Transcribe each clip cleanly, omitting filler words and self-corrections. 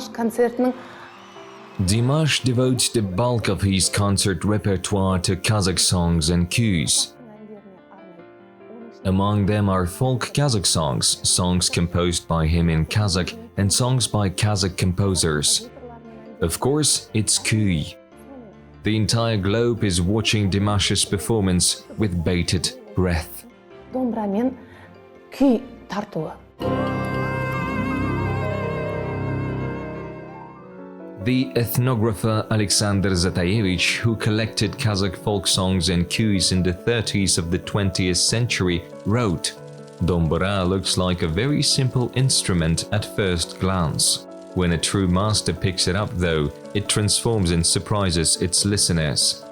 Димаш концертінің Dimash devotes the bulk of his concert repertoire to Kazakh songs and cues. Among them are folk Kazakh songs, songs composed by him in Kazakh, and songs by Kazakh composers. Of course, it's cuy. The entire globe is watching Dimash's performance with bated breath. домбырамен күй тартуы. The ethnographer Alexander Zataevich, who collected Kazakh folk songs and cues in the 30s of the 20th century, wrote, "Dombyra looks like a very simple instrument at first glance. When a true master picks it up though, it transforms and surprises its listeners."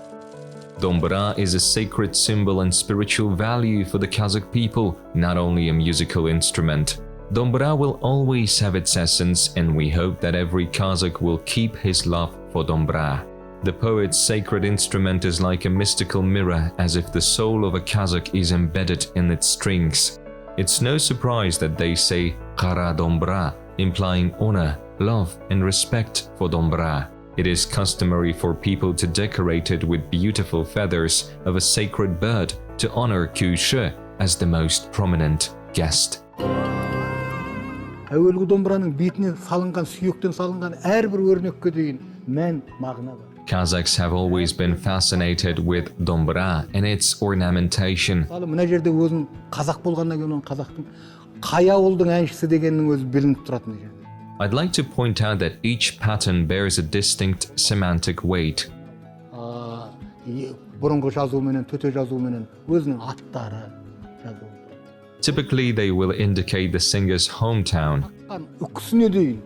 Dombyra is a sacred symbol and spiritual value for the Kazakh people, not only a musical instrument. Dombyra will always have its essence, and we hope that every Kazakh will keep his love for Dombyra. The poet's sacred instrument is like a mystical mirror, as if the soul of a Kazakh is embedded in its strings. It's no surprise that they say "Kara Dombyra," implying honor, love, and respect for Dombyra. It is customary for people to decorate it with beautiful feathers of a sacred bird to honor Kyushu as the most prominent guest. Әуелгі домбыраның бетіне салынған, сүйектен салынған әрбір өрнекке дейін мән мағына бар. Kazakhs have always been fascinated with Dombyra and its ornamentation. Мына жерде өзін қазақ болғаннан кейін оның қазақтың қай ауылдың әншісі дегеннің өзі білініп тұратын жерде. I'd like to point out that each pattern bears a distinct semantic weight. Бұрынғы жазуменен, төте жазуменен өзінің аттары жазылды. Typically, they will indicate the singer's hometown. Үкісіне дейін.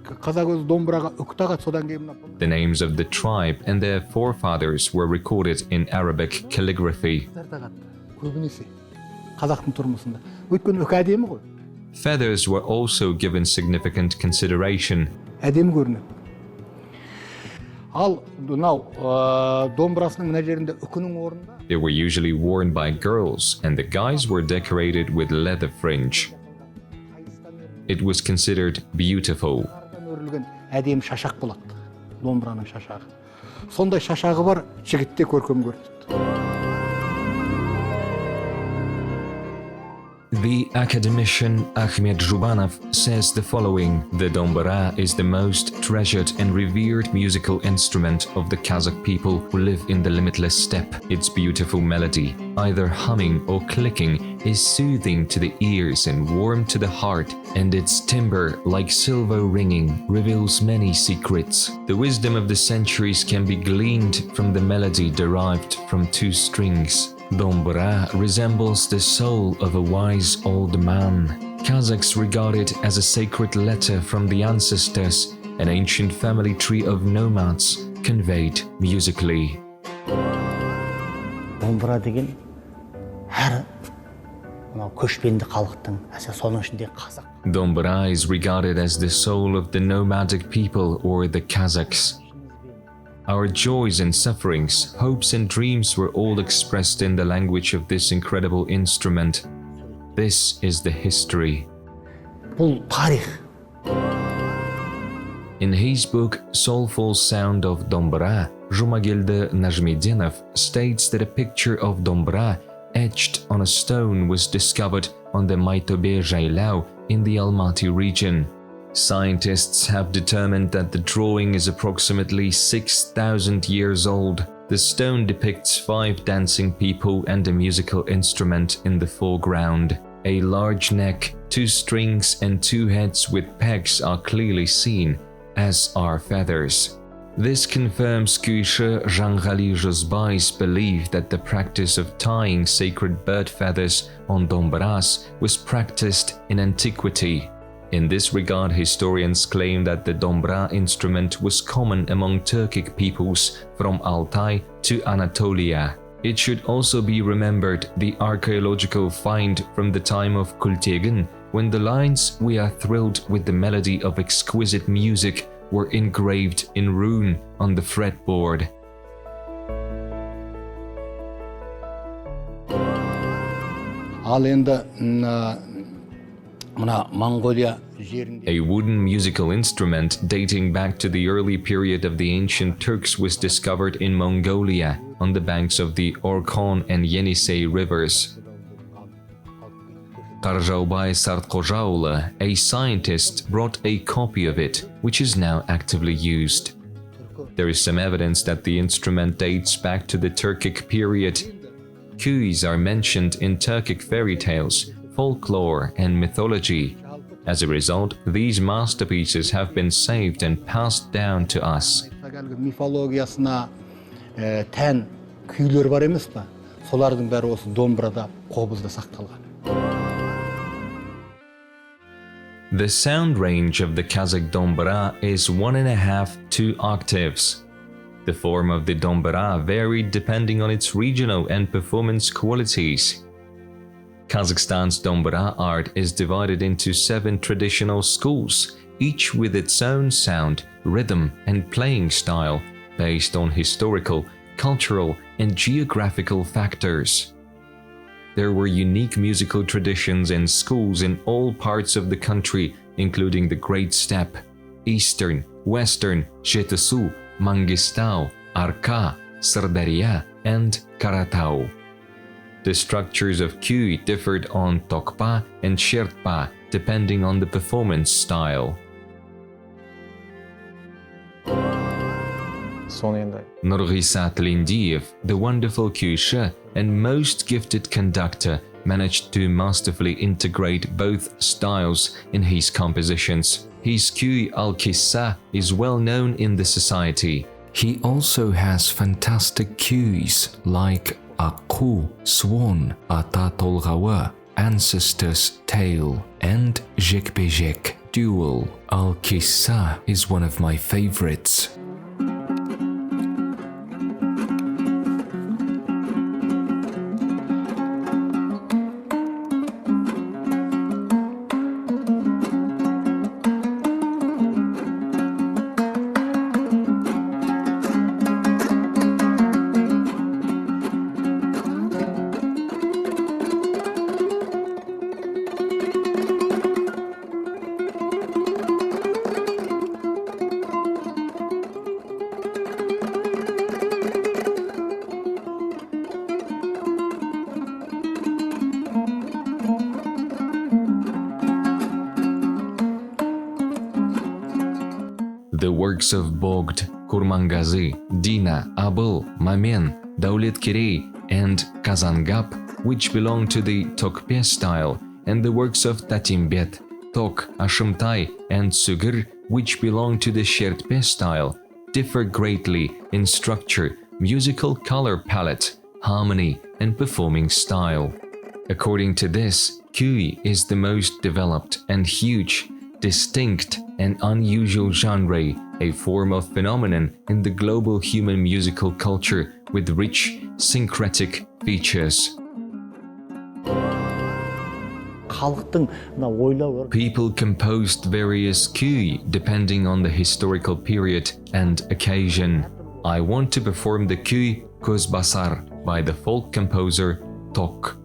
Қазақ өзі домбыраға үктағат, содан кейін мына. The names of the tribe and their forefathers were recorded in Arabic calligraphy. Көбінесе қазақтың тұрмысында. Өйткені үк әдемі ғой. Feathers were also given significant consideration. Әдемі көрінеді. Ал мынау домбырасының мына жерінде үкінің орнында. They were usually worn by girls, and the guys were decorated with leather fringe. It was considered beautiful. Әдемі шашақ болады, домбыраның шашағы. Сондай шашағы бар, жігітте көркем көрінеді. The academician Ahmed Zhubanov says the following: "The Dombyra is the most treasured and revered musical instrument of the Kazakh people who live in the limitless steppe. Its beautiful melody, either humming or clicking, is soothing to the ears and warm to the heart, and its timbre, like silver ringing, reveals many secrets. The wisdom of the centuries can be gleaned from the melody derived from two strings. Dombyra resembles the soul of a wise old man. Kazakhs regard it as a sacred letter from the ancestors, an ancient family tree of nomads conveyed musically." Домбыра деген әр көшпенді халықтың, әсіресе соның ішінде қазақ. Dombyra is regarded as the soul of the nomadic people or the Kazakhs. Our joys and sufferings, hopes and dreams were all expressed in the language of this incredible instrument. This is the history. Бұл тарих. In his book Soulful Sound of Dombyra, Jumagilda Najmedinov states that a picture of Dombyra etched on a stone was discovered on the Maitobe Jailau in the Almaty region. Scientists have determined that the drawing is approximately 6,000 years old. The stone depicts 5 dancing people and a musical instrument in the foreground. A large neck, 2 strings and 2 heads with pegs are clearly seen, as are feathers. This confirms Kyushu Janghali Josbai's belief that the practice of tying sacred bird feathers on dombyras was practiced in antiquity. In this regard, historians claim that the Dombyra instrument was common among Turkic peoples from Altai to Anatolia. It should also be remembered the archaeological find from the time of Kultegin, when the lines "We are thrilled with the melody of exquisite music" were engraved in rune on the fretboard. Ал енді мына Монголия жерінде A wooden musical instrument dating back to the early period of the ancient Turks was discovered in Mongolia on the banks of the Orkhon and Yenisei rivers. Qarjaubay Sartqojaula, a scientist, brought a copy of it, which is now actively used. There is some evidence that the instrument dates back to the Turkic period. Kuys are mentioned in Turkic fairy tales, folklore, and mythology. As a result, these masterpieces have been saved and passed down to us. мифологиясына тән күйлер бар емес па? Солардың бәрі осы домбырада, қобызда сақталған. The sound range of the Kazakh Dombyra is 1.5–2 octaves. The form of the Dombyra varied depending on its regional and performance qualities. Kazakhstan's Dombyra art is divided into 7 traditional schools, each with its own sound, rhythm, and playing style, based on historical, cultural, and geographical factors. There were unique musical traditions and schools in all parts of the country, including the Great Steppe, Eastern, Western, Zhetesu, Mangistau, Arka, Sirdarya, and Karatau. The structures of kuy differed on tokpa and shertpa, depending on the performance style. Nurghisat Lindiev, the wonderful kuyshi and most gifted conductor, managed to masterfully integrate both styles in his compositions. His kuy al-Kissa is well known in the society. He also has fantastic kuys like Akku, Swan, Ata Tolgawa, Ancestor's Tale, and Jekbejek Duel. Al-Kissa is one of my favorites. The works of Bogd, Kurmangazi, Dina, Abul, Mamen, Dauletkirey, and Kazangap, which belong to the Tokpe style, and the works of Tatimbet, Tok, Ashimtai, and Sugir, which belong to the Shertpe style, differ greatly in structure, musical color palette, harmony, and performing style. According to this, kuy is the most developed and huge, distinct and unusual genre, a form of phenomenon in the global human musical culture with rich syncretic features. People composed various kuy depending on the historical period and occasion. I want to perform the kuy Kozbasar by the folk composer Tok.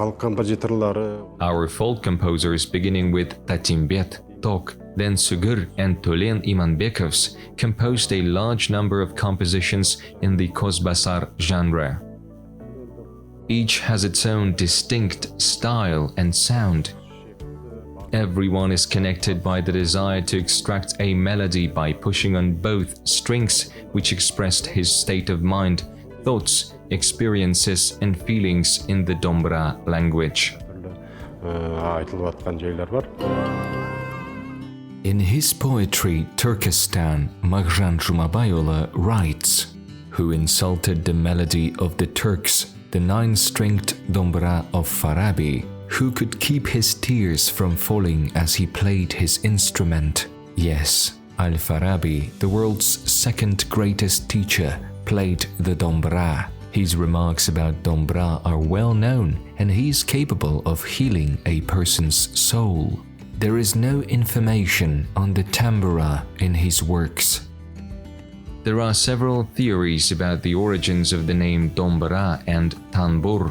халық композиторлары. Our folk composers, beginning with Tatimbet, Tok, then Sugur and Tolen Imanbekovs, composed a large number of compositions in the Kozbasar genre. Each has its own distinct style and sound. Everyone is connected by the desire to extract a melody by pushing on both strings, which expressed his state of mind, thoughts, experiences and feelings in the Dombyra language. Айтылып жатқан жайлар бар. In his poetry, Turkestan, Marjan Jumabayoğlu writes, "Who insulted the melody of the Turks, the nine-stringed Dombyra of Farabi, who could keep his tears from falling as he played his instrument? Yes, Al-Farabi, the world's second greatest teacher, played the Dombyra. His remarks about Dombyra are well known, and he is capable of healing a person's soul. There is no information on the tambura in his works." There are several theories about the origins of the name Dombyra and Tanbur.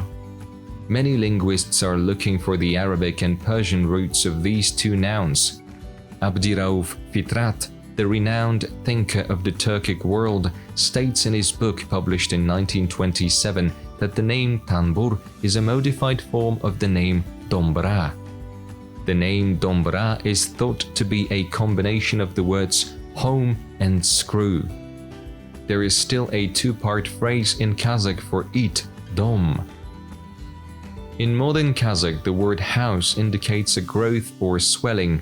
Many linguists are looking for the Arabic and Persian roots of these two nouns. Abdiraouf Fitrat, the renowned thinker of the Turkic world, states in his book published in 1927 that the name Tanbur is a modified form of the name Dombyra. The name Dombyra is thought to be a combination of the words home and screw. There is still a two-part phrase in Kazakh for eat, dom. In modern Kazakh, the word house indicates a growth or swelling.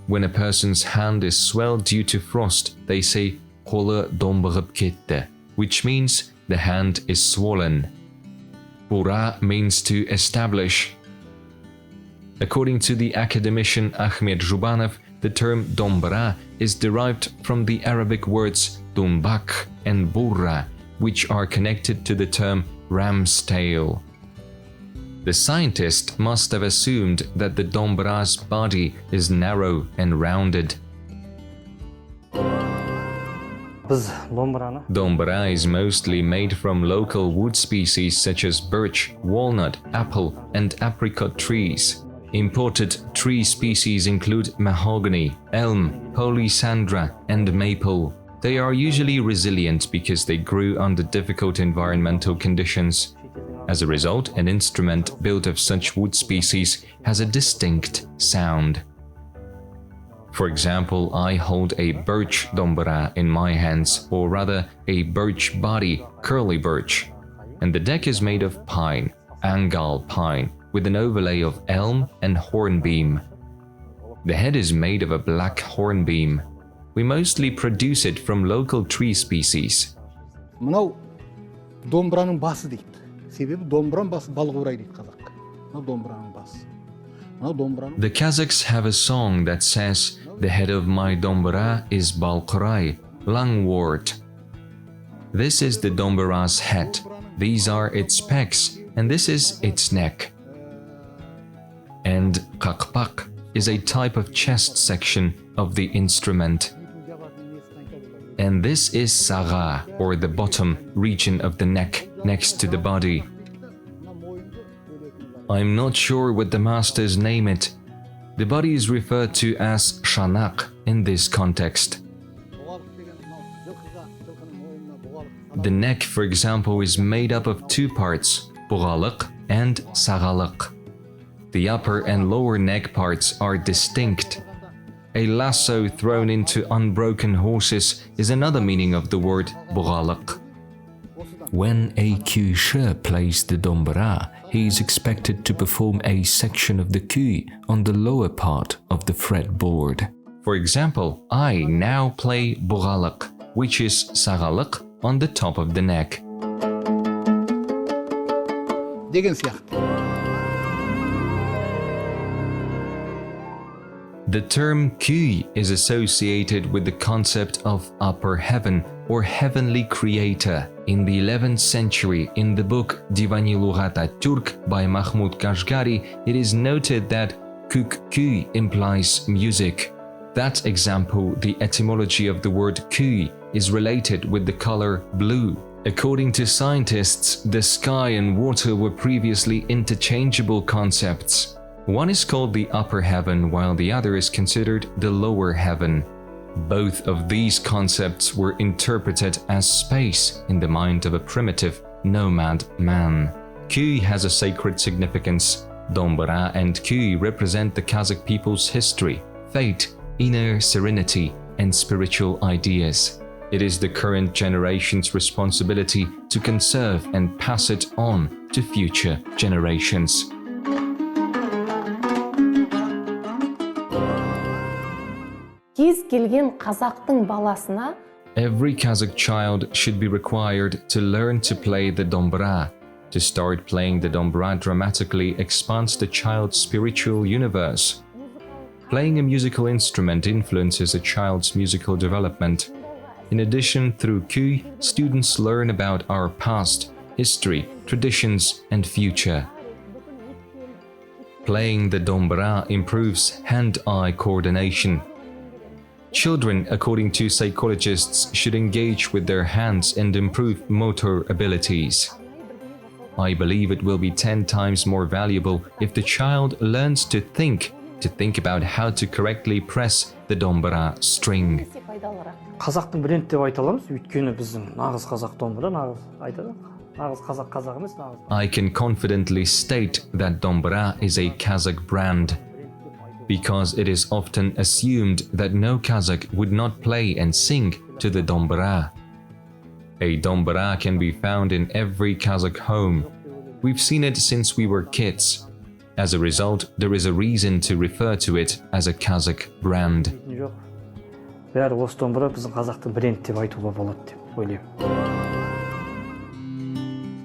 When a person's hand is swelled due to frost, they say "Qo'li dombig'ib ketdi," which means the hand is swollen. Bura means to establish. According to the academician Ahmed Zhubanov, the term Dombyra is derived from the Arabic words dumbak and burra, which are connected to the term ram's tail. The scientist must have assumed that the Dombyra's body is narrow and rounded. Dombyra is mostly made from local wood species such as birch, walnut, apple, and apricot trees. Imported tree species include mahogany, elm, palisandra, and maple. They are usually resilient because they grew under difficult environmental conditions. As a result, an instrument built of such wood species has a distinct sound. For example, I hold a birch Dombyra in my hands, or rather a birch body, curly birch, and the deck is made of pine, Angal pine, with an overlay of elm and hornbeam. The head is made of a black hornbeam. We mostly produce it from local tree species. Мынау домбыраның басы дейді. Себебі домбыраның басы балғурай дейді қазақ. Мынау домбыраның басы. Мынау домбыраның. The Kazakhs have a song that says, "The head of my Dombyra is balquray, lungwort." This is the Dombyra's head. These are its pecs, and this is its neck. And qaqpak is a type of chest section of the instrument. And this is saga, or the bottom region of the neck, next to the body. I'm not sure what the masters name it. The body is referred to as shanak in this context. The neck, for example, is made up of two parts, buğalık and sağalık. The upper and lower neck parts are distinct. A lasso thrown into unbroken horses is another meaning of the word buğalık. When a kuşa plays the Dombyra, he is expected to perform a section of the kü on the lower part of the fretboard. For example, I now play buğalık, which is sağalık, on the top of the neck. Деген сияқты. The term kü is associated with the concept of upper heaven or heavenly creator. In the 11th century, in the book Divani Lughata Turk by Mahmud Kashgari, it is noted that kü implies music. That example, the etymology of the word kü, is related with the color blue, According to scientists, the sky and water were previously interchangeable concepts. One is called the upper heaven, while the other is considered the lower heaven. Both of these concepts were interpreted as space in the mind of a primitive, nomad man. Kuy has a sacred significance. Dombyra and Kuy represent the Kazakh people's history, fate, inner serenity, and spiritual ideas. It is the current generation's responsibility to conserve and pass it on to future generations. Кез келген қазақтың баласына Every Kazakh child should be required to learn to play the Dombyra. To start playing the Dombyra dramatically expands the child's spiritual universe. Playing a musical instrument influences a child's musical development. In addition, through Kuy, students learn about our past, history, traditions, and future. Playing the Dombyra improves hand-eye coordination. Children, according to psychologists, should engage with their hands and improve motor abilities. I believe it will be 10 times more valuable if the child learns to think about how to correctly press the Dombyra string. Қазақтың бренд деп айта аламыз, өйткені біздің нағыз қазақ домбыра, нағыз қазақ емес, нағыз. I can confidently state that Dombyra is a Kazakh brand, because it is often assumed that no Kazakh would not play and sing to the Dombyra. A Dombyra can be found in every Kazakh home. We've seen it since we were kids. As a result, there is a reason to refer to it as a Kazakh brand. Бәрі осы домбыра біздің қазақтың бренд деп айтуға болады деп ойлаймын.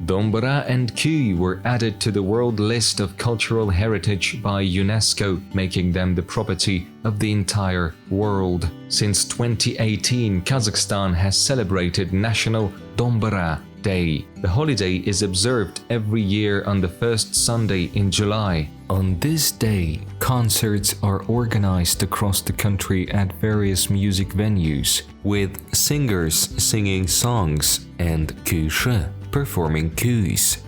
Dombyra and Kuy were added to the World List of Cultural Heritage by UNESCO, making them the property of the entire world. Since 2018, Kazakhstan has celebrated National Dombyra Day. The holiday is observed every year on the first Sunday in July. On this day, concerts are organized across the country at various music venues, with singers singing songs and Kuyshe performing kuys.